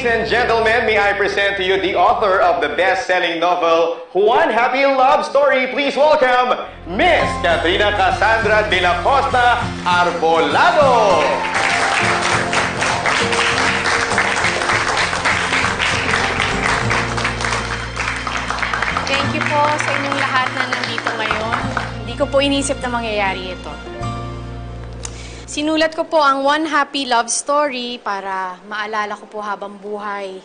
and gentlemen, may I present to you the author of the best-selling novel, One Happy Love Story. Please welcome Miss Katrina Cassandra de la Costa Arbolado. Thank you po sa inyong lahat na nandito ngayon. Hindi ko po inisip na mangyayari ito. Sinulat ko po ang One Happy Love Story para maalala ko po habang buhay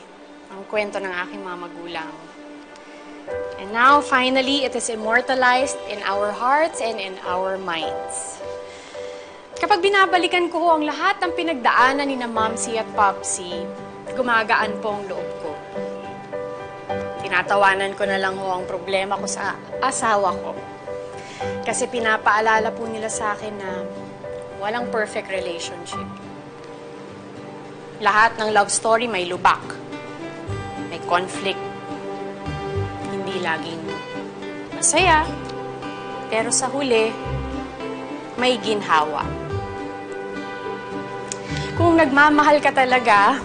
ang kwento ng aking mga magulang. And now, finally, it is immortalized in our hearts and in our minds. Kapag binabalikan ko ang lahat ng pinagdaanan ni na Momsy at Popsy, gumagaan po ang loob ko. Tinatawanan ko na lang ho ang problema ko sa asawa ko. Kasi pinapaalala po nila sa akin na walang perfect relationship. Lahat ng love story may lubak. May conflict. Hindi laging masaya. Pero sa huli, may ginhawa. Kung nagmamahal ka talaga,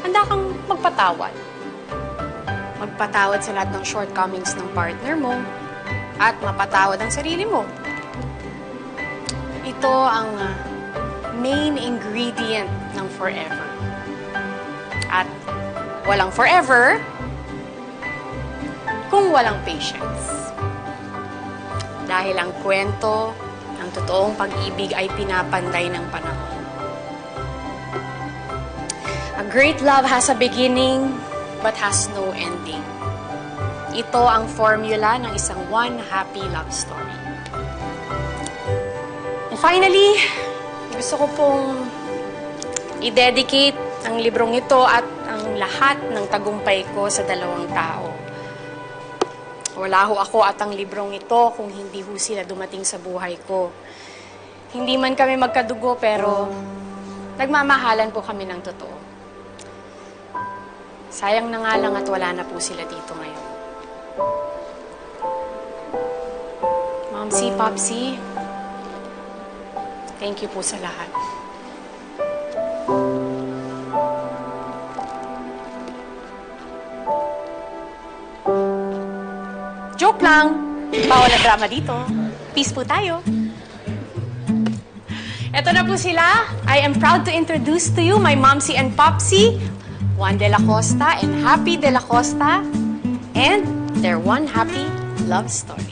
handa kang magpatawad. Magpatawad sa lahat ng shortcomings ng partner mo at mapatawad ang sarili mo. Ito ang main ingredient ng forever. At walang forever kung walang patience. Dahil ang kwento ng totoong pag-ibig ay pinapanday ng panahon. A great love has a beginning but has no ending. Ito ang formula ng isang one happy love story. And finally, gusto ko pong i-dedicate ang librong ito at ang lahat ng tagumpay ko sa dalawang tao. Wala ho ako at ang librong ito kung hindi ho sila dumating sa buhay ko. Hindi man kami magkadugo pero nagmamahalan po kami ng totoo. Sayang na nga lang at wala na po sila dito ngayon. Momsy, Popsy, thank you po sa lahat. Joke lang. Bawal na drama dito. Peace po tayo. Eto na po sila. I am proud to introduce to you my Momsy and Popsy, Juan de la Costa and Happy de la Costa, and their one happy love story.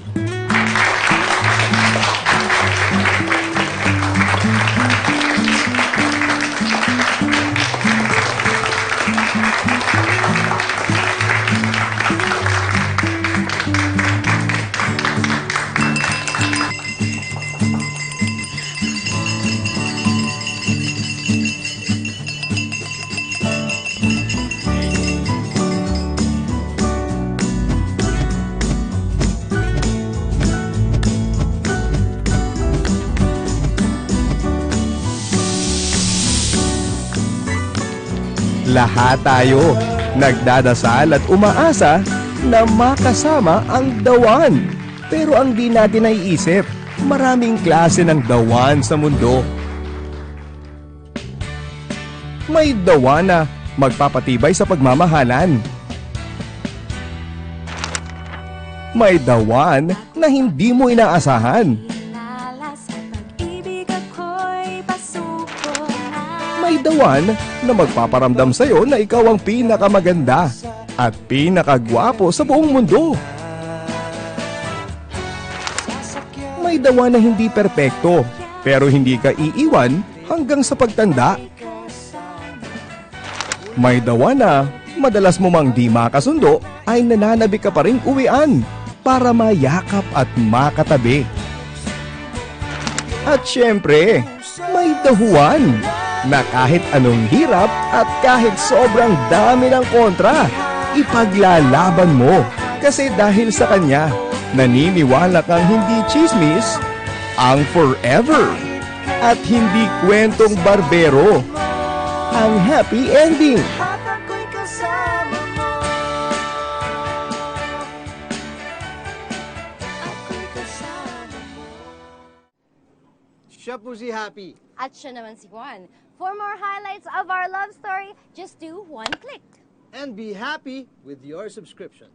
Lahat tayo nagdadasal at umaasa na makasama ang dawan. Pero ang di natin naiisip, maraming klase ng dawan sa mundo. May dawan na magpapatibay sa pagmamahalan. May dawan na hindi mo inaasahan. May dawan na magpaparamdam sa'yo na ikaw ang pinakamaganda at pinakagwapo sa buong mundo. May dawan na hindi perpekto, pero hindi ka iiwan hanggang sa pagtanda. May dawan na madalas mo mang di makasundo ay nananabi ka pa rin uwian para mayakap at makatabi. At syempre, may dahuan na kahit anong hirap at kahit sobrang dami ng kontra, ipaglalaban mo. Kasi dahil sa kanya, naniniwala kang hindi chismis, ang forever. At hindi kwentong barbero, ang happy ending. Siya po si Happy. At siya naman si Juan. For more highlights of our love story, just do one click. And be happy with your subscription.